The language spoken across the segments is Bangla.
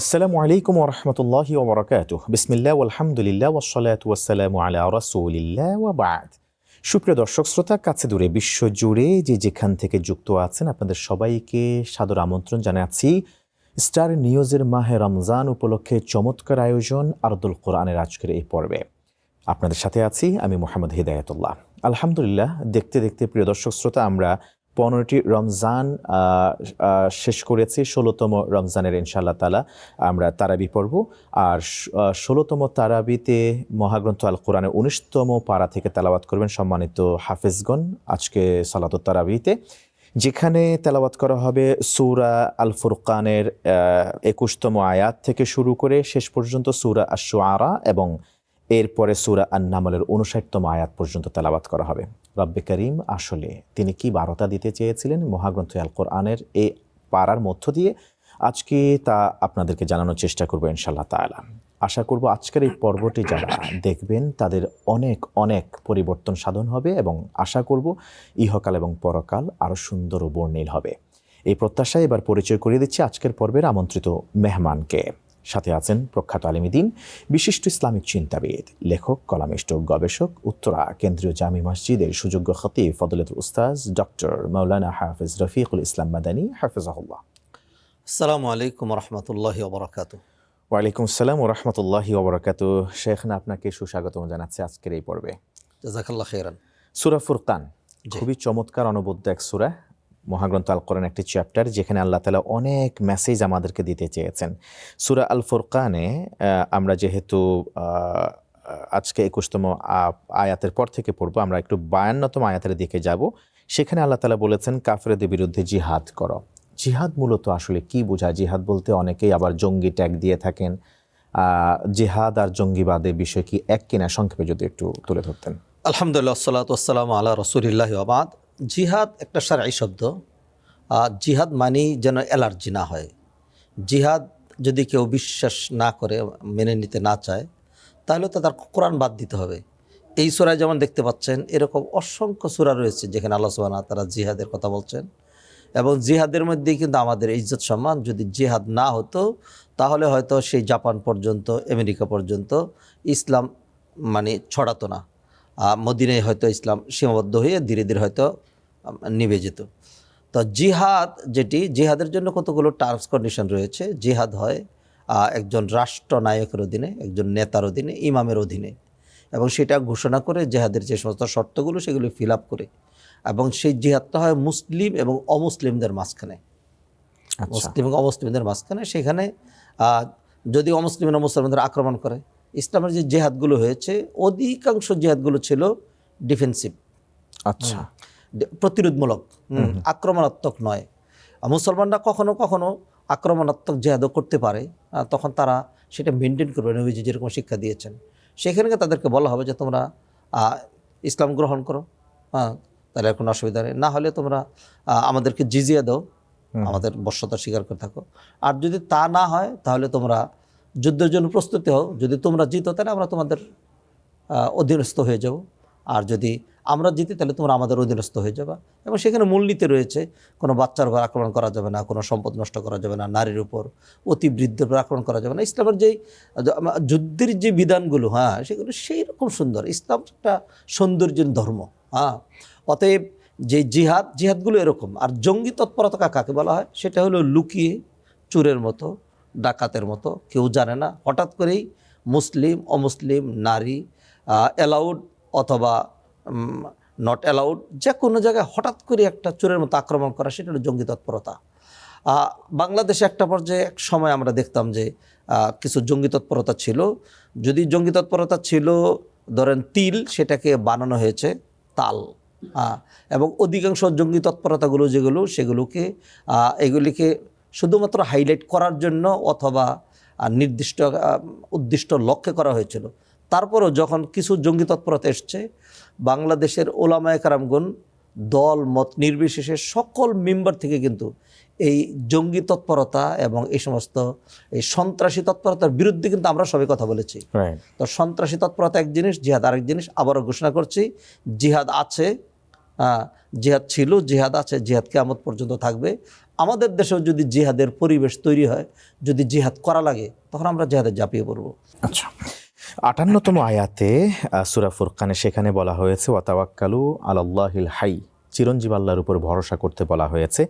আসসালামু আলাইকুম ওয়া রাহমাতুল্লাহি ওয়া বারাকাতুহু। বিসমিল্লাহ ওয়ালহামদুলিল্লাহ ওয়াসসালাতু ওয়াসসালামু আলা রাসূলিল্লাহ ওয়া বা'দ। সুপ্রিয় দর্শক শ্রোতা, কাছে দূরে বিশ্বজুড়ে যে যেখান থেকে যুক্ত আছেন আপনাদের সবাইকে সাদর আমন্ত্রণ জানাচ্ছি স্টার নিউজের মাহে রমজান উপলক্ষে চমৎকার আয়োজন আরদুল কোরআনের আজকের এই পর্বে। আপনাদের সাথে আছি আমি মোহাম্মদ হিদায়াতুল্লাহ। আলহামদুলিল্লাহ, দেখতে দেখতে প্রিয় দর্শক শ্রোতা আমরা 15টি রমজান শেষ করেছি। 16তম রমজানের ইনশাআল্লাহ তাআলা আমরা তারাবি পড়ব। আর 16তম তারাবিতে মহাগ্রন্থ আল কোরআনের 19তম পারা থেকে তেলাওয়াত করবেন সম্মানিত হাফেজগণ আজকে সালাতুত তারাবিতে, যেখানে তেলাওয়াত করা হবে সূরা আল ফুরকানের 21তম আয়াত থেকে শুরু করে শেষ পর্যন্ত সূরা আশ-শুআরা এবং এরপরে সূরা আন-নামলের 59তম আয়াত পর্যন্ত তেলাওয়াত করা হবে। রব্বে করিম আসলে তিনি কি বার্তা দিতে চেয়েছিলেন মহাগ্রন্থ আল কোরআনের এই পারার মধ্য দিয়ে, আজকে তা আপনাদেরকে জানানোর চেষ্টা করব ইনশাআল্লাহ তাআলা। আশা করব আজকের এই পর্বটি যারা দেখবেন তাদের অনেক অনেক পরিবর্তন সাধন হবে এবং আশা করব ইহকাল এবং পরকাল আরও সুন্দর ও বর্ণিল হবে। এই প্রত্যাশায় এবার পরিচয় করিয়ে দিচ্ছি আজকের পর্বের আমন্ত্রিত মেহমানকে। সাথে আছেন প্রখ্যাত আলেমীদ্বীন, বিশিষ্ট ইসলামিক চিন্তাবিদ, লেখক, কলামিষ্ট, গবেষক, উত্তরা কেন্দ্রীয় জামি মসজিদের সুযোগ্য খতিব ফজলতুল উস্তাজ ডক্টর মাওলানা হাফেজ রফিকুল ইসলাম মাদানী হাফেজাহুল্লাহ। আসসালামু আলাইকুম রহমতুল্লাহি ওয়া বারাকাতুহু। ওয়ালাইকুম আসসালাম ওয়া রাহমাতুল্লাহি ওয়া বারাকাতুহু। শেখনা, আপনাকে সুস্বাগতম জানাচ্ছি আজকের এই পর্বে। জাযাকাল্লাহ খাইরান। সূরা ফুরকান খুবই চমৎকার অনবদ্য এক সূরা, মহাগ্রন্থ আল কোরআন একটি চ্যাপ্টার যেখানে আল্লাহ তাআলা অনেক মেসেজ আমাদেরকে দিতে চেয়েছেন। সূরা আল ফুরকানে আমরা যেহেতু আজকে 21তম আয়াতের পর থেকে পড়বো, আমরা একটু 52তম আয়াতের দিকে যাব। সেখানে আল্লাহ তাআলা বলেছেন কাফেরদের বিরুদ্ধে জিহাদ করো। জিহাদ মূলত আসলে কি বোঝায়? জিহাদ বলতে অনেকেই আবার জঙ্গি ট্যাগ দিয়ে থাকেন। জিহাদ আর জঙ্গিবাদের বিষয় কি এক কিনা, সংক্ষেপে যদি একটু তুলে ধরতেন। আলহামদুলিল্লাহ, আসসালাতু ওয়াসসালামু আলা রাসূলিল্লাহি ওয়া বা'দ। জিহাদ একটা শারঈ শব্দ। জিহাদ মানেই যেন অ্যালার্জি না হয়। জিহাদ যদি কেউ বিশ্বাস না করে, মেনে নিতে না চায়, তাহলে তো তার কোরআন বাদ দিতে হবে। এই সূরায় যেমন দেখতে পাচ্ছেন এরকম অসংখ্য সূরা রয়েছে যেখানে আল্লাহ সুবহানাহু ওয়া তাআলা জিহাদের কথা বলছেন, এবং জিহাদের মধ্যেই কিন্তু আমাদের ইজ্জত সম্মান। যদি জিহাদ না হতো তাহলে হয়তো সেই জাপান পর্যন্ত, আমেরিকা পর্যন্ত ইসলাম ছড়াতো না। মদিনায় হয়তো ইসলাম সীমাবদ্ধ হয়ে ধীরে ধীরে হয়তো নিভে যেত। তো জিহাদ জিহাদের জন্য কতগুলো টার্মস কন্ডিশন রয়েছে। জিহাদ হয় একজন রাষ্ট্রনায়কের অধীনে, একজন নেতার অধীনে, ইমামের অধীনে, এবং সেটা ঘোষণা করে জিহাদের যে সমস্ত শর্তগুলো সেগুলো ফিল আপ করে, এবং সেই জিহাদটা হয় মুসলিম এবং অমুসলিমদের মাঝখানে। মুসলিম এবং অমুসলিমদের মাঝখানে সেখানে যদি অমুসলিমরা মুসলমানদের আক্রমণ করে, ইসলামের যে জিহাদগুলো হয়েছে অধিকাংশ জিহাদগুলো ছিল ডিফেন্সিভ, আচ্ছা, প্রতিরোধমূলক, আক্রমণাত্মক নয়। মুসলমানরা কখনো কখনো আক্রমণাত্মক জিহাদও করতে পারে, তখন তারা সেটা মেনটেন করবে, নবীজি যেরকম শিক্ষা দিয়েছেন। সেখানে তাদেরকে বলা হবে যে তোমরা ইসলাম গ্রহণ করো, তাহলে কোনো অসুবিধা নেই, না হলে তোমরা আমাদেরকে জিজিয়া দাও, আমাদের বশ্যতা স্বীকার করে থাকো। আর যদি তা না হয় তাহলে তোমরা যুদ্ধের জন্য প্রস্তুতি হও, যদি তোমরা জিতো তাহলে আমরা তোমাদের অধীনস্থ হয়ে যাব, আর যদি আমরা জিতি তাহলে তোমরা আমাদের অধীনস্থ হয়ে যাবা। এবং সেখানে মূলনীতি রয়েছে, কোনো বাচ্চার উপর আক্রমণ করা যাবে না, কোনো সম্পদ নষ্ট করা যাবে না, নারীর উপর, অতি বৃদ্ধের উপর আক্রমণ করা যাবে না। ইসলামের যেই যুদ্ধের যে বিধানগুলো, সেগুলো সেই রকম সুন্দর। ইসলাম একটা সৌন্দর্যের ধর্ম। অতএব যে জিহাদগুলো এরকম। আর জঙ্গি তৎপরতা কাকে বলা হয়? সেটা হলো লুকিয়ে, চোরের মতো, ডাকাতের মতো, কেউ জানে না, হঠাৎ করেই মুসলিম অমুসলিম, নারী, অ্যালাউড অথবা নট অ্যালাউড, যে কোনো জায়গায় হঠাৎ করে একটা চোরের মতো আক্রমণ করা, সেটা হলো জঙ্গি তৎপরতা। বাংলাদেশে একটা পর্যায়ে এক সময় আমরা দেখতাম যে কিছু জঙ্গি তৎপরতা ছিল। যদি জঙ্গি তৎপরতা ছিল ধরেন তিল, সেটাকে বানানো হয়েছে তাল। এবং অধিকাংশ জঙ্গি তৎপরতাগুলো সেগুলোকে এগুলিকে শুধুমাত্র হাইলাইট করার জন্য অথবা নির্দিষ্ট উদ্দিষ্ট লক্ষ্যে করা হয়েছিল। তারপরও যখন কিছু জঙ্গি তৎপরতা এসছে, বাংলাদেশের ওলামায়ে কেরামগণ দল মত নির্বিশেষে সকল মেম্বার থেকে কিন্তু এই জঙ্গি তৎপরতা এবং এই সমস্ত এই সন্ত্রাসী তৎপরতার বিরুদ্ধে কিন্তু আমরা সবাই কথা বলেছি। তো সন্ত্রাসী তৎপরতা এক জিনিস, জিহাদ আরেক জিনিস। আবারও ঘোষণা করছি, জিহাদ আছে, জিহাদ ছিল, জিহাদ আছে, জিহাদ কিয়ামত পর্যন্ত থাকবে। আমাদের দেশেও যদি জিহাদের পরিবেশ তৈরি হয়, যদি জিহাদ করা লাগে, তখন আমরা জিহাদে ঝাঁপিয়ে পড়ব। আচ্ছা, 58তম আয়াতে সূরা ফুরকানে সেখানে বলা হয়েছে ওয়াতাওয়াক্কালু আলাল্লাহিল হাই, চিরঞ্জীব আল্লাহর উপর ভরসা করতে বলা হয়েছে।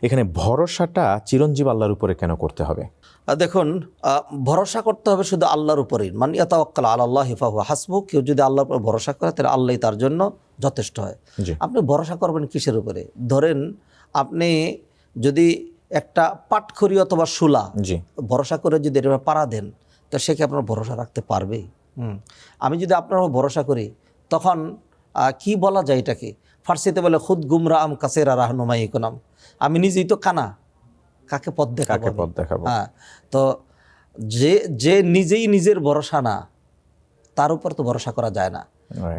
এখানে ভরসাটা চিরঞ্জীব আল্লাহর উপরে কেন করতে হবে? দেখুন, ভরসা করতে হবে শুধু আল্লাহর উপরেই। মান ইয়াতাওয়াক্কাল আলাল্লাহি ফাহুয়া হাসবুহ, কেউ যদি আল্লাহর উপর ভরসা করে তাহলে আল্লাহই তার জন্য যথেষ্ট হয়। আপনি ভরসা করবেন কিসের উপরে? ধরেন আপনি যদি একটা পাটখড়ি অথবা শুলা ভরসা করে যদি এটা পাড়া দেন, তো সে কি আপনার ভরসা রাখতে পারবে? আমি যদি আপনার উপর ভরসা করি, তখন কি বলা যায় এটাকে? ফার্সিতে বলে খুদ গুমরা আম কাসেরা রাহনুমাই কোনাম, আমি নিজেই তো কানা, কাকে পথ দেখাবো? হ্যাঁ, তো যে নিজেই নিজের ভরসা না, তার উপর তো ভরসা করা যায় না।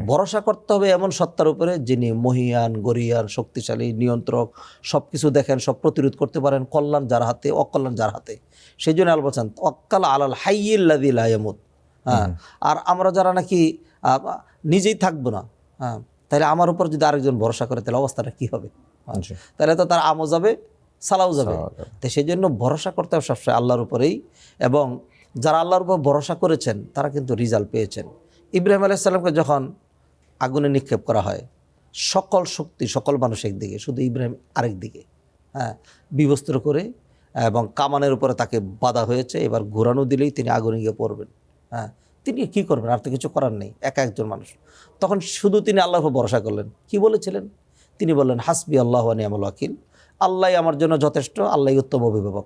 ভরসা করতে হবে এমন সত্তার উপরে যিনি মহিয়ান, গরিয়ান, শক্তিশালী, নিয়ন্ত্রক, সব কিছু দেখেন, সব প্রতিরোধ করতে পারেন, কল্যাণ যার হাতে, অকল্যাণ যার হাতে। সেই জন্য আল্লাহ বলছেন ওয়াক্কাল আলাল হাইয়্যিল্লাযী লা ইয়ামুত। হ্যাঁ, আর আমরা যারা নাকি নিজেই থাকবো না, হ্যাঁ, তাহলে আমার উপর যদি আরেকজন ভরসা করে তাহলে অবস্থাটা কি হবে? তাহলে তো তার আমও যাবে, সালাও যাবে। তো সেই জন্য ভরসা করতে হবে সবসময় আল্লাহর উপরেই। এবং যারা আল্লাহর উপর ভরসা করেছেন তারা কিন্তু রেজাল্ট পেয়েছেন। ইব্রাহিম আলাইহিস সালামকে যখন আগুনে নিক্ষেপ করা হয়, সকল শক্তি সকল মানুষ একদিকে, শুধু ইব্রাহিম আরেক দিকে, হ্যাঁ, বিবস্ত্র করে, এবং কামানের উপরে তাকে বাধা হয়েছে। এবার ঘোরানো দিলেই তিনি আগুনে গিয়ে পড়বেন। হ্যাঁ, তিনি কি করবেন? আর তো কিছু করার নেই, একা একজন মানুষ। তখন শুধু তিনি আল্লাহর উপর ভরসা করলেন। কি বলেছিলেন? তিনি বললেন হাসবি আল্লাহু ওয়া নি'মাল ওয়াকিল, আল্লাহই আমার জন্য যথেষ্ট, আল্লাহই উত্তম অভিভাবক।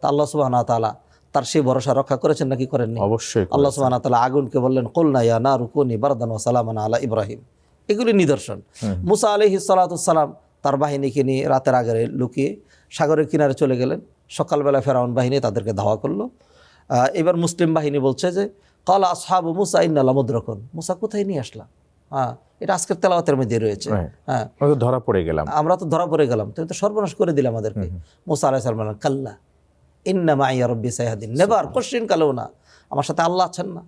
তা আল্লাহ সুবহানাহু ওয়া তাআলা তার সেই ভরসা রক্ষা করেছেন নাকি করেননি? অবশ্যই। আল্লাহ সুবহানাহু ওয়া তাআলা আগুনকে বললেন কুলনা ইয়া নারু কুনি বারদান ওয়া সালামান আলা ইব্রাহিম। এগুলি নিদর্শন। মুসা আলাইহিস সালাতু সালাম তার বাহিনীকে নিয়ে রাতের আগে লুকিয়ে সাগরের কিনারে চলে গেলেন। সকালবেলা ফেরাউন বাহিনী তাদেরকে ধাওয়া করলো। এবার মুসলিম বাহিনী বলছে যে ক্বালা আসহাবু মুসা ইন্না লামুদরাকুন, মুসা কোথায় নিয়ে আসলা? হ্যাঁ, এটা আজকের তেলাওয়াতের মধ্যে রয়েছে। হ্যাঁ, ধরা পড়ে গেলাম, আমরা তো ধরা পড়ে গেলাম, তুমি তো সর্বনাশ করে দিলে আমাদেরকে। মুসা আলাইহিস সালাম বললেন কাল্লা ইন্না মাইয়া রব্বি সায়াহদিন, নেভার, কোশ্চিন কালেও না, আমার সাথে আল্লাহ আছেন না।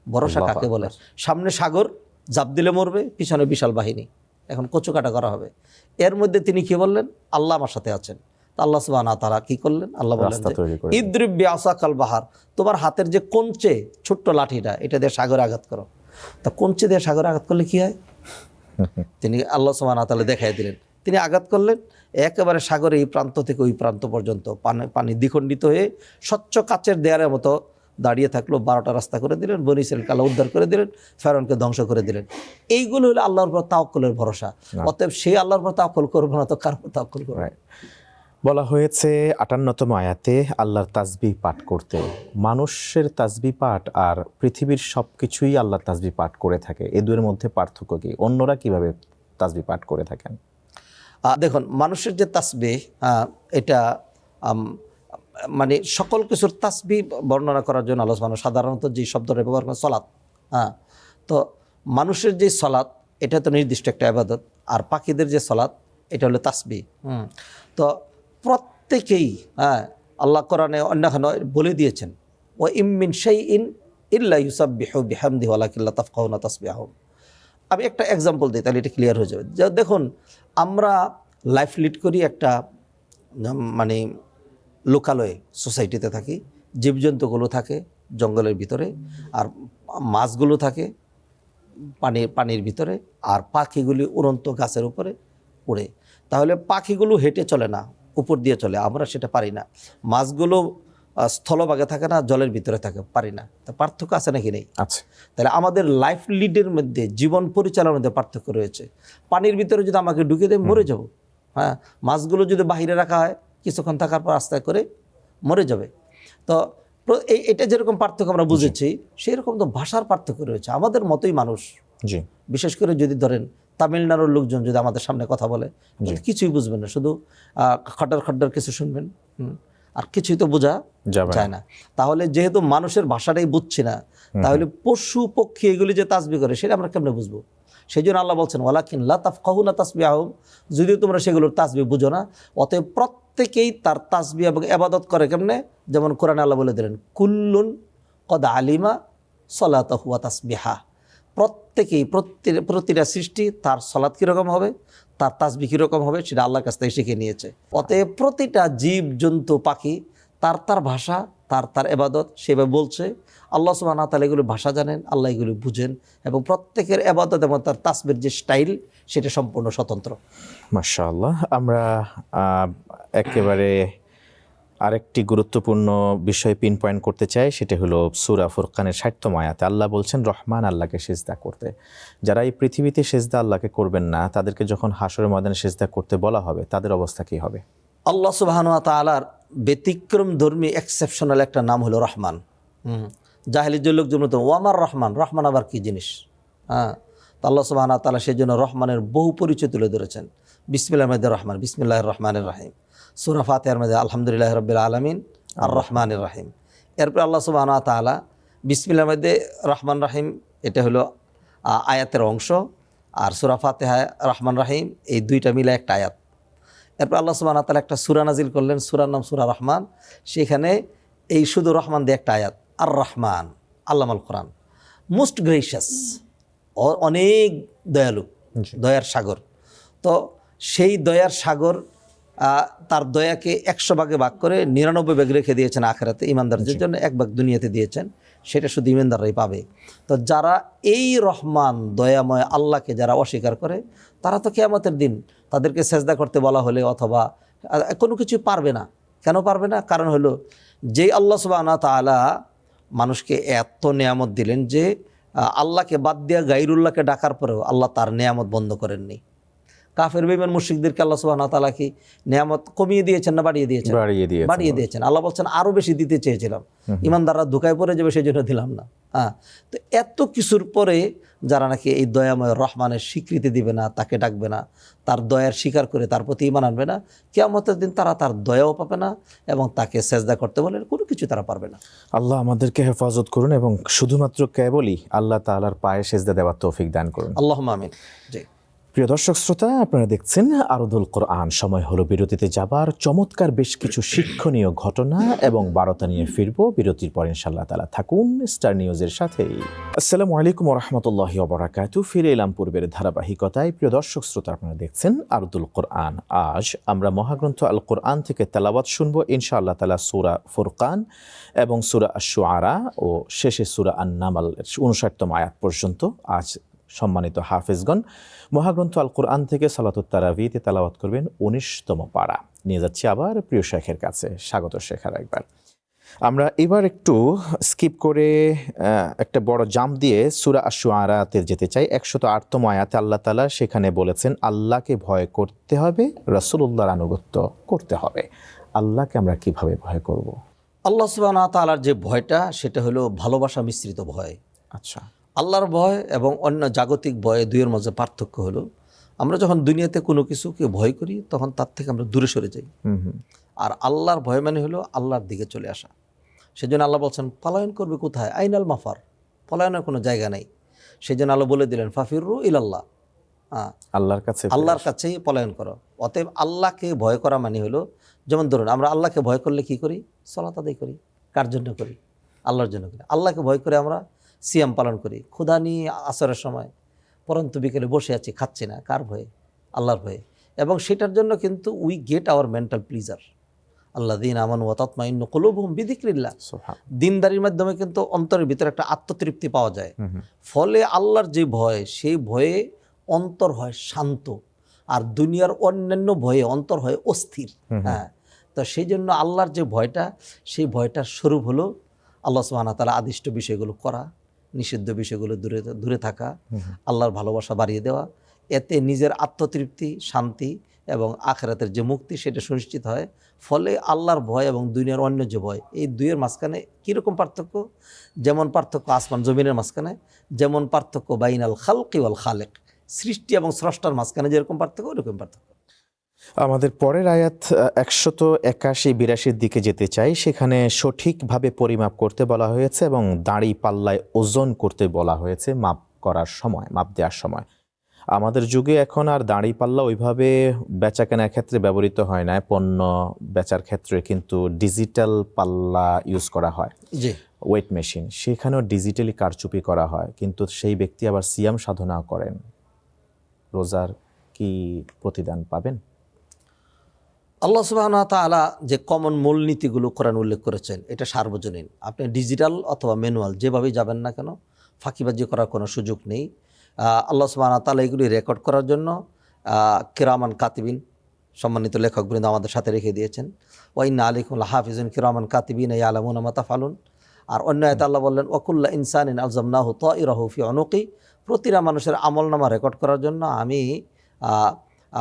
ভরসা কাকে বলে? সামনে সাগর, জাপ দিলে মরবে, পিছনে বিশাল বাহিনী, এখন কচু কাটা করা হবে। এর মধ্যে তিনি কি বললেন? আল্লাহ আমার সাথে আছেন। আল্লাহ সুবহানাহু ওয়া তাআলা কি করলেন? আল্লাহ বললেন ইদ্রিব বিআসাকাল বাহার, তোমার হাতের যে কঞ্চে ছোট্ট লাঠিটা, এটা দিয়ে সাগরে আঘাত করো। তা কঞ্চে দিয়ে সাগরে আঘাত করলে কি হয়? তিনি আল্লাহ সুবহানাহু ওয়া তাআলা দেখাই দিলেন। তিনি আঘাত করলেন, একেবারে সাগরে এই প্রান্ত থেকে ওই প্রান্ত পর্যন্ত পানি দ্বিখণ্ডিত হয়ে স্বচ্ছ কাচের দেয়ালের মতো দাঁড়িয়ে থাকলো। 12টা রাস্তা করে দিলেন, বনী ইসরাঈলকে আল্লাহ উদ্ধার করে দিলেন, ফেরাউনকে ধ্বংস করে দিলেন। এইগুলো হলো আল্লাহর উপর তাওয়াক্কুলের ভরসা। অতএব সেই আল্লাহর উপর তাওয়াক্কুল করবো না তো কার উপর তাওয়াক্কুল করবো? বলা হয়েছে 58তম আয়াতে আল্লাহর তাসবিহ পাঠ করতে। মানুষের তাসবিহ পাঠ আর পৃথিবীর সব কিছুই আল্লাহর তাসবিহ পাঠ করে থাকে, এ দুয়ের মধ্যে পার্থক্য কি? অন্যরা কিভাবে তাসবিহ পাঠ করে থাকেন? দেখুন, মানুষের যে তাসবিহ, এটা মানে সকল কিছুর তাসবিহ বর্ণনা করার জন্য আল্লাহ সুবহানাহু সাধারণত যে শব্দটা ব্যবহার করেন সলাৎ। হ্যাঁ, তো মানুষের যে সলাৎ এটা তো নির্দিষ্ট একটা ইবাদত, আর পাখিদের যে সলাৎ এটা হলো তাসবিহ। তো প্রত্যেকেই, হ্যাঁ, আল্লাহ কোরআনে অন্যখানে বলে দিয়েছেন ওয়া ইম মিন শাইইন ইল্লা ইউসাব্বিহু বিহামদিহি ওয়ালাকিন লা তাফকাহুনা তাসবিহাহুম। আমি একটা এক্সাম্পল দিই, তাহলে এটা ক্লিয়ার হয়ে যাবে। দেখুন, আমরা লাইফ লিড করি একটা মানে লোকালয়ে, সোসাইটিতে থাকি, জীবজন্তুগুলো থাকে জঙ্গলের ভিতরে, আর মাছগুলো থাকে পানির ভিতরে, আর পাখিগুলি উড়ন্ত গাছের উপরে উড়ে। তাহলে পাখিগুলো হেঁটে চলে না, উপর দিয়ে চলে, আমরা সেটা পারি না। মাছগুলো স্থলভাগে থাকে না, জলের ভিতরে থাকে, পারি না। তা পার্থক্য আছে নাকি? নেই। আচ্ছা, তাহলে আমাদের লাইফ লিডের মধ্যে, জীবন পরিচালনার মধ্যে পার্থক্য রয়েছে। পানির ভিতরে যদি আমাকে ঢুকে দেয় মরে যাব। হ্যাঁ, মাছগুলো যদি বাহিরে রাখা হয় কিছুক্ষণ থাকার পর আস্তে করে মরে যাবে। তো এটা যেরকম পার্থক্য আমরা বুঝেছি, সেই রকম তো ভাষার পার্থক্য রয়েছে। আমাদের মতোই মানুষ, বিশেষ করে যদি ধরেন তামিলনাড়ুর লোকজন যদি আমাদের সামনে কথা বলে, কিছুই বুঝবেন না, শুধু খড্ডর খড্ডর কিছু শুনবেন, আর কিছুই তো বোঝা যায় না। তাহলে যেহেতু মানুষের ভাষাটাই বুঝছি না, তাহলে পশু পক্ষী এগুলি যে তাসবিহ করে সেটা আমরা কেমনে বুঝবো? সেই জন্য আল্লাহ বলছেন ওয়ালাকিন লা তাফকাহুনা তাসবিহাহুম, যদিও তোমরা সেগুলোর তাসবিহ বুঝো না। অতএব প্রত্যেকেই তার তাসবিহ এবং ইবাদত করে কেমনে? যেমন কোরআনে আল্লাহ বলে দিলেন কুল্লুন কদ আলিমা সলাতাহু ওয়া তাসবিহা, প্রত্যেকেই প্রতিটা সৃষ্টি তার সালাত কীরকম হবে, তার তাসবিহ কীরকম হবে, সেটা আল্লাহর কাছ থেকে শিখে নিয়েছে। অতএব প্রতিটা জীব জন্তু পাখি তার তার ভাষা, তার তার এবাদত সেভাবে বলছে। আল্লাহ সুবহানাহু ওয়া তাআলা এগুলো ভাষা জানেন, আল্লাহ এগুলো বুঝেন, এবং প্রত্যেকের এবাদত এবং তার তাসবির যে স্টাইল সেটা সম্পূর্ণ স্বতন্ত্র। মাশাআল্লাহ। আমরা একেবারে আরেকটি গুরুত্বপূর্ণ বিষয় পিন পয়েন্ট করতে চাই, সেটা হলো সূরা ফুরকানের 60তম আয়াতে আল্লাহ বলছেন রহমান আল্লাহকে সিজদা করতে। যারা এই পৃথিবীতে সিজদা আল্লাহকে করবেন না, তাদেরকে যখন হাশরের ময়দানে সিজদা করতে বলা হবে, তাদের অবস্থা কী হবে? আল্লাহ সুবহানাহু ওয়া তাআলার ব্যতিক্রম ধর্মী এক্সেপশনাল একটা নাম হলো রহমান। জাহেলির যে লোকজন বলতো ওয়ামার রহমান, রহমান আবার কী জিনিস? হ্যাঁ, তো আল্লাহ সুবহানাহু ওয়া তাআলা সেই জন্য রহমানের বহু পরিচয় তুলে ধরেছেন। বিসমিল্লাহির মধ্যে রহমান, বিসমিল্লাহির রহমানির রহিম। সূরা ফাতিহার মধ্যে আলহামদুলিল্লাহি রাব্বিল আলামিন আর রহমানির রহিম। এরপর আল্লাহ সুবহানাহু ওয়া তাআলা বিসমিল্লাহির মধ্যে রহমান রহিম, এটা হলো আয়াতের অংশ, আর সূরা ফাতিহায় রহমান রহিম, এই দুইটা মিলে একটা আয়াত। এরপর আল্লাহ সুবহানাহু ওয়া তাআলা একটা সূরা নাজিল করলেন, সূরার নাম সূরা রহমান। সেখানে এই শুধু রহমান দিয়ে একটা আয়াত, আর রহমান আল্লামাল কোরআন, মোস্ট গ্রেসিয়াস, অনেক দয়ালু, দয়ার সাগর। তো সেই দয়ার সাগর তার দয়াকে 100 ভাগে ভাগ করে 99 ভাগ রেখে দিয়েছেন আখিরাতে, ইমানদারদের জন্য 1 ভাগ দুনিয়াতে দিয়েছেন, সেটা শুধু ইমানদাররাই পাবে। তো যারা এই রহমান দয়াময় আল্লাহকে যারা অস্বীকার করে, তারা তো কিয়ামতের দিন তাদেরকে সেজদা করতে বলা হলে অথবা কোনো কিছু পারবে না। কেন পারবে না? কারণ হলো যেই আল্লাহ সুবহানাহু ওয়া তাআলা মানুষকে এত নেয়ামত দিলেন যে আল্লাহকে বাদ দিয়ে গায়রুল্লাহকে ডাকার পরেও আল্লাহ তার নেয়ামত বন্ধ করেননি। কাফের বেঈমান মুশরিকদেরকে আল্লাহ সুবহানাহু ওয়া তাআলা কি নেয়ামত কমিয়ে দিয়েছেন না বাড়িয়ে দিয়েছেন? বাড়িয়ে দিয়েছেন। আল্লাহ বলছেন আরও বেশি দিতে চেয়েছিলাম, ইমানদাররা ধোঁকায় পড়ে যাবে সেই জন্য দিলাম না। হ্যাঁ, তো এত কিছুর পরে যারা নাকি এই দয়াময় রহমানের স্বীকৃতি দিবে না, তাকে ডাকবে না, তার দয়ার স্বীকার করে তার প্রতি ঈমান আনবে না, কিয়ামতের দিন তারা তার দয়াও পাবে না এবং তাকে সেজদা করতে বলে কোনো কিছু তারা পারবে না। আল্লাহ আমাদেরকে হেফাজত করুন এবং শুধুমাত্র কেবলই আল্লাহ তাআলার পায়ে সেজদা দেওয়ার তৌফিক দান করুন। আল্লাহুম্মা আমিন। জি। প্রিয় দর্শক শ্রোতা, আপনারা দেখছেন আরদুল কোরআন। সময় হলো বিরতিতে যাবার। চমৎকার বেশ কিছু শিক্ষণীয় ঘটনা এবং বার্তা নিয়ে ফিরব বিরতির পর ইনশাআল্লাহ তাআলা। থাকুন স্টার নিউজের সাথেই। আসসালামু আলাইকুম ওয়া রাহমাতুল্লাহি ওয়া বারাকাতুহু। ফিরে এলাম পূর্বের ধারাবাহিকতায়। প্রিয় দর্শক শ্রোতা, আপনারা দেখছেন আরদুল কোরআন। আজ আমরা মহাগ্রন্থ আল কোরআন থেকে তেলাওয়াত শুনব ইনশাআল্লাহ তাআলা সূরা ফুরকান এবং সূরা আশ-শুআরা ও শেষে সূরা আন-নামল 59তম আয়াত পর্যন্ত। আজ সম্মানিত হাফেজগণ মহাগ্রন্থ আল কোরআন থেকে সালাতুত তারাবিতে তেলাওয়াত করবেন 19তম পারা। নিয়ে যাচ্ছি আবার প্রিয় শেখের কাছে। স্বাগত শেখার একবার। আমরা এবার একটু স্কিপ করে একটা বড় জাম্প দিয়ে সূরা আশ-শুআরাতে যেতে চাই। 108তম আয়াতে আল্লাহ তাআলা সেখানে বলেছেন আল্লাহকে ভয় করতে হবে, রাসূলুল্লাহর আনুগত্য করতে হবে। আল্লাহকে আমরা কিভাবে ভয় করব? আল্লাহ সুবহানাহু ওয়া তাআলার যে ভয়টা, সেটা হলো ভালোবাসা মিশ্রিত ভয়। আচ্ছা, আল্লাহর ভয় এবং অন্য জাগতিক ভয়, দুইয়ের মাঝে পার্থক্য হলো আমরা যখন দুনিয়াতে কোনো কিছুকে ভয় করি তখন তার থেকে আমরা দূরে সরে যাই। আর আল্লাহর ভয় মানে হলো আল্লাহর দিকে চলে আসা। সেজন্য আল্লাহ বলছেন পলায়ন করবে কোথায়? আইনাল মাফার, পলায়নের কোনো জায়গা নেই। সেজন্য আল্লাহ বলে দিলেন ফাফিরু ইলাল্লাহ, আল্লাহর কাছেই পলায়ন করো। অতএব আল্লাহকে ভয় করা মানে হলো, যেমন ধরুন আমরা আল্লাহকে ভয় করলে কি করি? সালাত আদায় করি। কার জন্য করি? আল্লাহর জন্য করি। আল্লাহকে ভয় করে আমরা সিয়াম পালন করি। ক্ষুধা নিয়ে আসরের সময় পরন্তু বিকেলে বসে আছি, খাচ্ছি না। কার ভয়ে? আল্লাহর ভয়ে। এবং সেটার জন্য কিন্তু we get our mental pleasure. আল্লাযীনা আমানু ওয়া তাতমাইন্নু কুলুবুহুম বিযিকরিল্লাহ। দিনদারির মাধ্যমে কিন্তু অন্তরের ভিতরে একটা আত্মতৃপ্তি পাওয়া যায়। ফলে আল্লাহর যে ভয়, সেই ভয়ে অন্তর হয় শান্ত, আর দুনিয়ার অন্যান্য ভয়ে অন্তর হয় অস্থির। হ্যাঁ, তো সেই জন্য আল্লাহর যে ভয়টা, সেই ভয়টার স্বরূপ হলো আল্লাহ সুবহানাহু ওয়া তাআলা আদিষ্ট বিষয়গুলো করা, নিষিদ্ধ বিষয়গুলো দূরে থাকা, আল্লাহর ভালোবাসা বাড়িয়ে দেওয়া। এতে নিজের আত্মতৃপ্তি, শান্তি এবং আখিরাতের যে মুক্তি, সেটা সুনিশ্চিত হয়। ফলে আল্লাহর ভয় এবং দুনিয়ার অন্য যে ভয়, এই দুইয়ের মাঝখানে কীরকম পার্থক্য? যেমন পার্থক্য আসমান জমিনের মাঝখানে, যেমন পার্থক্য বাইনাল খালকি ওয়াল খালেক, সৃষ্টি এবং স্রষ্টার মাঝখানে যেরকম পার্থক্য, ওরকম পার্থক্য। আমাদের পরের আয়াত 181-82 দিকে যেতে চাই। সেখানে সঠিকভাবে পরিমাপ করতে বলা হয়েছে এবং দাঁড়ি পাল্লায় ওজন করতে বলা হয়েছে মাপ করার সময়, মাপ দেওয়ার সময়। আমাদের যুগে এখন আর দাঁড়ি পাল্লা ওইভাবে বেচা কেনার ক্ষেত্রে ব্যবহৃত হয় না। পণ্য বেচার ক্ষেত্রে কিন্তু ডিজিটাল পাল্লা ইউজ করা হয়। জি। ওয়েট মেশিন, সেখানেও ডিজিটালি কারচুপি করা হয়, কিন্তু সেই ব্যক্তি আবার সিয়াম সাধনা করেন, রোজার কি প্রতিদান পাবেন? আল্লাহ সুবহানাহু ওয়া তাআলা যে কমন মূলনীতিগুলো কোরআন উল্লেখ করেছেন এটা সার্বজনীন। আপনি ডিজিটাল অথবা ম্যানুয়াল যেভাবেই যাবেন না কেন, ফাঁকিবাজি করার কোনো সুযোগ নেই। আল্লাহ সুবহানাহু ওয়া তাআলা এগুলি রেকর্ড করার জন্য কিরামান কাতিবিন, সম্মানিত লেখকবৃন্দ আমাদের সাথে রেখে দিয়েছেন। ওয়া ইন্না আলাইকুম লাহাফিজুন কিরামান কাতিবিন ইয়ালামুনা মা তাফআলুন। আর অন্য আয়াতে আল্লাহ বললেন ওয়াকুল্লা ইনসানিন আলজামনাহু তাইরাহু ফি উনুকি, প্রতিটা মানুষের আমলনামা রেকর্ড করার জন্য আমি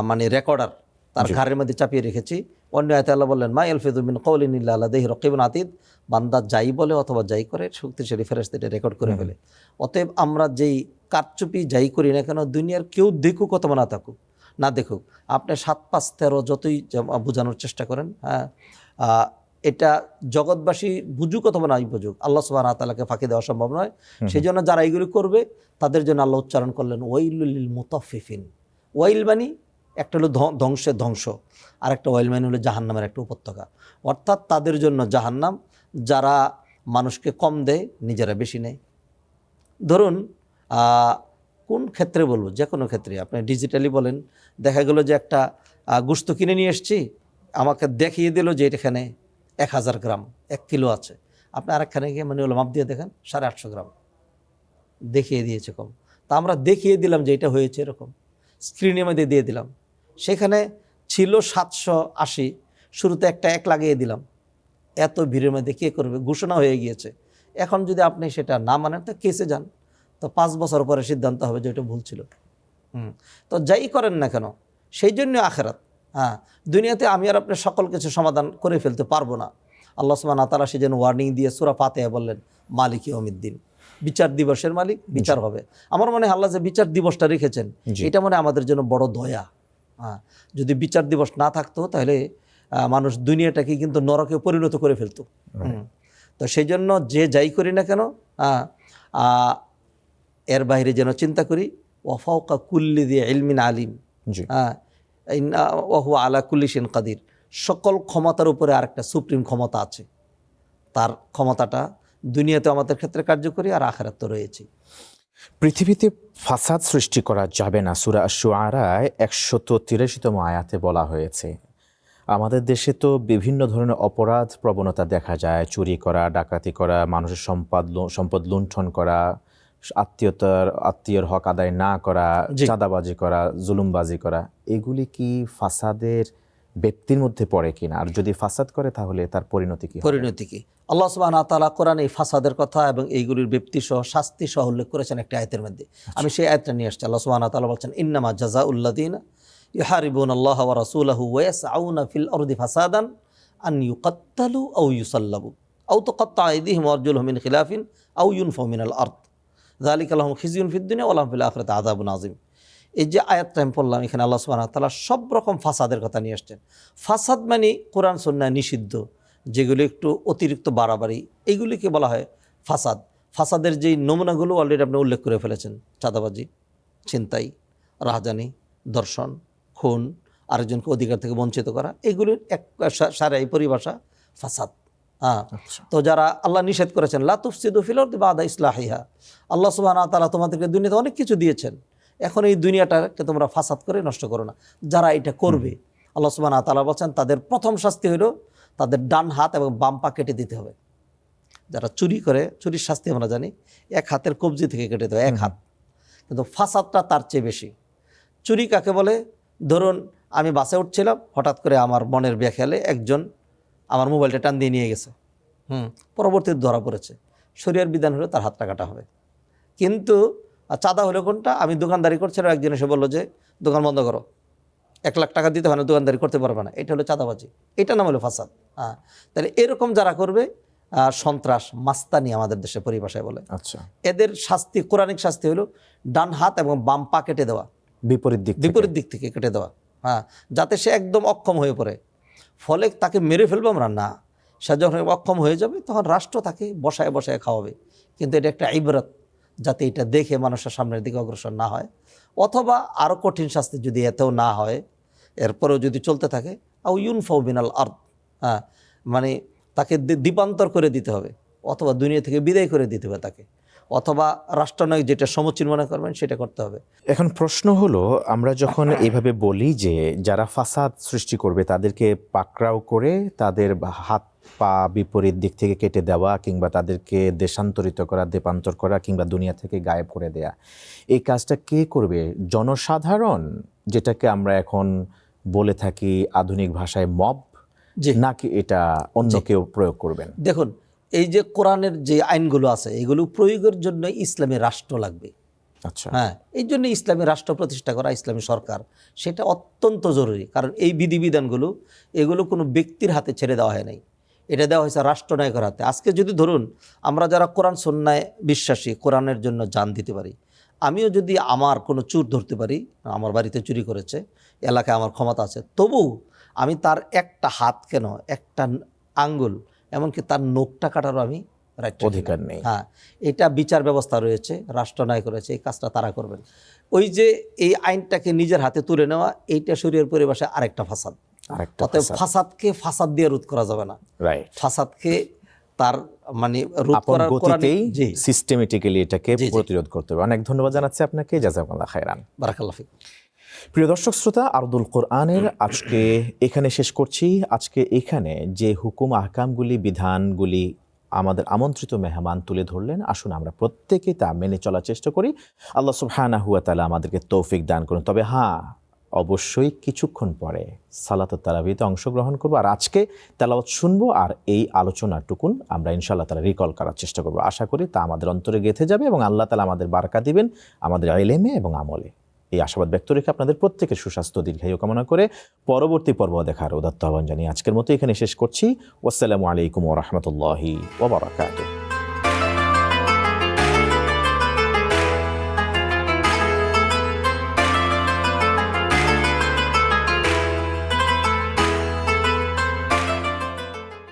মানে রেকর্ডার তার ঘাড়ের মধ্যে চাপিয়ে রেখেছি। অন্য আয়াতে আল্লাহ বললেন মা ইয়ালফিযু মিন কাওলিন ইল্লা লাদাইহি রাকিবুন আতীদ, বান্দা যাই বলে অথবা যাই করে শক্তিশালী ফেরেশতা এটা রেকর্ড করে ফেলে। অতএব আমরা যেই কারচুপি যাই করি না কেন, দুনিয়ার কেউ দেখুক অথবা না থাকুক, না দেখুক, আপনি 7, 5, 13 যতই বোঝানোর চেষ্টা করেন, হ্যাঁ, এটা জগৎবাসী বুঝুক অথবা নাই বুঝুক, আল্লাহ সুবহানাহু ওয়া তাআলাকে ফাঁকি দেওয়া সম্ভব নয়। সেই জন্য যারা এইগুলি করবে তাদের জন্য আল্লাহ উচ্চারণ করলেন ওয়াইলুল লিল মুতাফফিফিন। ওয়াইল মানে একটা হলো ধ্বংসের ধ্বংস, আর একটা ওয়াইল মানে হলো জাহান্নামের একটা উপত্যকা। অর্থাৎ তাদের জন্য জাহান্নাম যারা মানুষকে কম দেয়, নিজেরা বেশি নেয়। ধরুন কোন ক্ষেত্রে বলবো, যে কোনো ক্ষেত্রে আপনি ডিজিটালি বলেন, দেখা গেল যে একটা গোশত কিনে নিয়ে এসছি, আমাকে দেখিয়ে দিল যে এখানে 1000 গ্রাম 1 কিলো আছে, আপনি আরেকখানে গিয়ে মানে হলো মাপ দিয়ে দেখেন 850 গ্রাম দেখিয়ে দিয়েছে কম। তা আমরা দেখিয়ে দিলাম যে এটা হয়েছে এরকম, স্ক্রিনের মধ্যে দিয়ে দিলাম, সেখানে ছিল 780, শুরুতে একটা 1 লাগিয়ে দিলাম। এত ভিড়ের মধ্যে কে করবে, ঘোষণা হয়ে গিয়েছে। এখন যদি আপনি সেটা না মানেন তো কেসে যান, তো 5 বছর পরে সিদ্ধান্ত হবে যে এটা ভুল ছিল। তো যাই করেন না কেন, সেই জন্য আখেরাত, হ্যাঁ, দুনিয়াতে আমি আর আপনি সকল কিছু সমাধান করে ফেলতে পারবো না। আল্লাহ সুবহানাহু ওয়া তাআলা সেই জন্য ওয়ার্নিং দিয়ে সূরা ফাতিহা বললেন মালিক ইয়াউমিদ্দিন, বিচার দিবসের মালিক, বিচার হবে। আমার মনে হয় আল্লাহ যে বিচার দিবসটা রেখেছেন এটা মনে আমাদের জন্য বড় দয়া। হ্যাঁ, যদি বিচার দিবস না থাকতো তাহলে মানুষ দুনিয়াটাকে কিন্তু নরকে পরিণত করে ফেলতো। তো সেই জন্য যে যাই করি না কেন, এর বাইরে যেন চিন্তা করি ওয়া ফাওকা কুল্লি যি ইলমিন আলিম, হ্যাঁ, ওয়া হুয়া আলা কুল্লি শাইইন কাদির, সকল ক্ষমতার উপরে আরেকটা সুপ্রিম ক্ষমতা আছে। তার ক্ষমতাটা দুনিয়াতে আমাদের ক্ষেত্রে কার্যকরী, আর আখিরাতে তো রয়েছে। পৃথিবীতে ফাসাদ সৃষ্টি করা যাবে না, সূরা আশ-শুআরায় 183তম আয়াতে বলা হয়েছে। আমাদের দেশে তো বিভিন্ন ধরনের অপরাধ প্রবণতা দেখা যায়, চুরি করা, ডাকাতি করা, মানুষের সম্পদ লুণ্ঠন করা, আত্মীয়র হক আদায় না করা, চাঁদাবাজি করা, জুলুমবাজি করা, এগুলি কি ফাসাদের ব্যক্তির মধ্যে পড়ে কিনা? আর যদি ফাসাদ করে তাহলে তার পরিণতি কি? আল্লাহ সুবহানাহু ওয়া তাআলা কোরআনে এই ফাসাদের কথা এবং এইগুলির ব্যক্তি সহ শাস্তি সহ উল্লেখ করেছেন একটা আয়াতের মধ্যে। আমি সেই আয়াতটা নিয়ে আসছি। আল্লাহ সুবহানাহু ওয়া তাআলা বলছেন ইন্নামা জাযাউল্লাযীনা ইউহারিবুনাল্লাহা ওয়া রাসূলাহু ওয়া ইয়াসআউনা ফিল আরদি ফাসাদান আন ইউকাত্তালু আও ইউসাল্লাবু আও তুকাত্তা আইদিহিম ওয়া আরজুলুহুম মিন খিলাফিন আও ইউনফাউ মিনাল আরদ যালিকা লাহুম খিজিয়ুন ফিদ দুনিয়া ওয়া লাহুম ফিল আখিরাতি আযাবুন আযীম। এই যে আয়াতটা আমি পড়লাম, এখানে আল্লাহ সুবহানাহু ওয়া তাআলা সব রকম ফাসাদের কথা নিয়ে আসছেন। ফাসাদ মানে কোরআন সুন্নাহ নিষিদ্ধ, যেগুলো একটু অতিরিক্ত বাড়াবাড়ি, এইগুলিকে বলা হয় ফাসাদ। ফাসাদের যেই নমুনাগুলো অলরেডি আপনি উল্লেখ করে ফেলেছেন, চাঁদাবাজি, ছিনতাই, রাহাজানি, ধর্ষণ, খুন, আরেকজনকে অধিকার থেকে বঞ্চিত করা, এগুলির এক সারাই পরিভাষা ফাসাদ। হ্যাঁ, তো যারা আল্লাহ নিষেধ করেছেন লা তুফসিদু ফিল আরদি বাদা ইসলাহিহা, আল্লাহ সুবহানাহু ওয়া তাআলা তোমাদেরকে দুনিয়াতে অনেক কিছু দিয়েছেন, এখন এই দুনিয়াটাকে তোমরা ফাসাদ করে নষ্ট করো না। যারা এটা করবে আল্লাহ সুবহানাহু ওয়া তাআলা বলছেন তাদের প্রথম শাস্তি হলো তাদের ডান হাত এবং বাম পা কেটে দিতে হবে। যারা চুরি করে, চুরির শাস্তি আমরা জানি 1 হাতের কবজি থেকে কেটে দেবে, 1 হাত, কিন্তু ফাসাদটা তার চেয়ে বেশি। চুরি কাকে বলে? ধরুন আমি বাসে উঠছিলাম, হঠাৎ করে আমার মনের বেখেয়ালে একজন আমার মোবাইলটা টান দিয়ে নিয়ে গেছে, পরবর্তীতে ধরা পড়েছে, শরিয়ার বিধান হলো তার হাতটা কাটা হবে। কিন্তু চাঁদা হলো কোনটা? আমি দোকানদারি করছিলাম, একজন এসে বললো যে দোকান বন্ধ করো, 1 লাখ টাকা দিতে হয় না, দোকানদারি করতে পারবে না, এটা হলো চাঁদাবাজি, এটা নাম হলো ফাসাদ। হ্যাঁ, তাহলে এরকম যারা করবে সন্ত্রাস, মাস্তানি আমাদের দেশে পরিভাষায় বলে। আচ্ছা, এদের শাস্তি, কোরআনিক শাস্তি হলো ডান হাত এবং বাম পা কেটে দেওয়া, বিপরীত দিক থেকে কেটে দেওয়া। হ্যাঁ, যাতে সে একদম অক্ষম হয়ে পড়ে। ফলে তাকে মেরে ফেলবো আমরা না, সে যখন অক্ষম হয়ে যাবে তখন রাষ্ট্র তাকে বসায় বসায় খাওয়াবে। কিন্তু এটা একটা ইবরাত, যাতে এটা দেখে মানুষের সামনের দিকে অগ্রসর না হয়। অথবা আরও কঠিন শাস্তি যদি এতেও না হয়, এরপরেও যদি চলতে থাকে, আও ইউনফাউ মিনাল আরদ, হ্যাঁ, মানে তাকে দ্বীপান্তর করে দিতে হবে, অথবা দুনিয়া থেকে বিদায় করে দিতে হবে তাকে, অথবা রাষ্ট্রনায়ক যেটা সমুচীন মনে করবেন সেটা করতে হবে। এখন প্রশ্ন হলো, আমরা যখন এইভাবে বলি যে যারা ফাসাদ সৃষ্টি করবে তাদেরকে পাকড়াও করে তাদের হাত পা বিপরীত দিক থেকে কেটে দেওয়া, কিংবা তাদেরকে দেশান্তরিত করা, দেপান্তর করা, কিংবা দুনিয়া থেকে গায়েব করে দেয়া, এই কাজটা কে করবে? জনসাধারণ, যেটাকে আমরা এখন বলে থাকি আধুনিক ভাষায় মব, জি, নাকি এটা অন্য কেউ প্রয়োগ করবেন? দেখুন, এই যে কোরআনের যে আইনগুলো আছে এগুলো প্রয়োগের জন্য ইসলামী রাষ্ট্র লাগবে। আচ্ছা, হ্যাঁ, এই জন্য ইসলামী রাষ্ট্র প্রতিষ্ঠা করা, ইসলামী সরকার, সেটা অত্যন্ত জরুরি। কারণ এই বিধিবিধানগুলো এগুলো কোনো ব্যক্তির হাতে ছেড়ে দেওয়া হয় নাই, এটা দেওয়া হয়েছে রাষ্ট্রনায়কের হাতে। আজকে যদি ধরুন আমরা যারা কোরআন সুন্নায় বিশ্বাসী, কোরআনের জন্য জান দিতে পারি, আমিও যদি আমার কোনো চোর ধরতে পারি, আমার বাড়িতে চুরি করেছে, এলাকায় আমার ক্ষমতা আছে, তবু আমি তার একটা হাত কেন, একটা আঙ্গুল, এমনকি তার নখটা কাটারও আমি রাইট অধিকার নেই। হ্যাঁ, এটা বিচার ব্যবস্থা রয়েছে, রাষ্ট্রনায়ক রয়েছে, এই কাজটা তারা করবেন। ওই যে এই আইনটাকে নিজের হাতে তুলে নেওয়া, এইটা শরীয়র পরিভাষায় আরেকটা ফাসাদ। আরেকটা অতএব ফাসাদকে ফাসাদ দিয়ে রোধ করা যাবে না, রাইট, ফাসাদকে তার মানে রোধ আপন করার গতিতেই জি, সিস্টেমেটিক্যালি এটাকে জি, জি। প্রতিরোধ করতে হবে। অনেক ধন্যবাদ জানাচ্ছি আপনাকে, জাযাকাল্লাহ খায়রান। বারাকাল্লাহ ফিক। প্রিয় দর্শক শ্রোতা, আরদুল কোরআনের আজকে এখানে শেষ করছি। আজকে এখানে যে হুকুম আহকামগুলি, বিধানগুলি আমাদের আমন্ত্রিত মেহমান তুলে ধরলেন, আসুন আমরা প্রত্যেকে তা মেনে চলার চেষ্টা করি। আল্লাহ সুবহানাহু ওয়া তাআলা আমাদেরকে তৌফিক দান করুন। তবে হ্যাঁ, অবশ্যই কিছুক্ষণ পরে সালাতুত তারাবিতে অংশগ্রহণ করবো, আর আজকে তেলাওয়াত শুনবো, আর এই আলোচনাটুকুন আমরা ইনশাআল্লাহ তাআলা রিকল করার চেষ্টা করবো। আশা করি তা আমাদের অন্তরে গেঁথে যাবে এবং আল্লাহ তাআলা আমাদের বারাকা দিবেন আমাদের ইলমে এবং আমলে। এই আশাবাদ ব্যক্ত রেখে আপনাদের প্রত্যেকের সুস্বাস্থ্য দীর্ঘায়ু কামনা করে পরবর্তী পর্ব দেখার উদাত্ত আহ্বান জানিয়ে আজকের মতো এখানে শেষ করছি। ওয়াসসালামু আলাইকুম ওয়া রাহমাতুল্লাহি ওয়া বারাকাতুহু।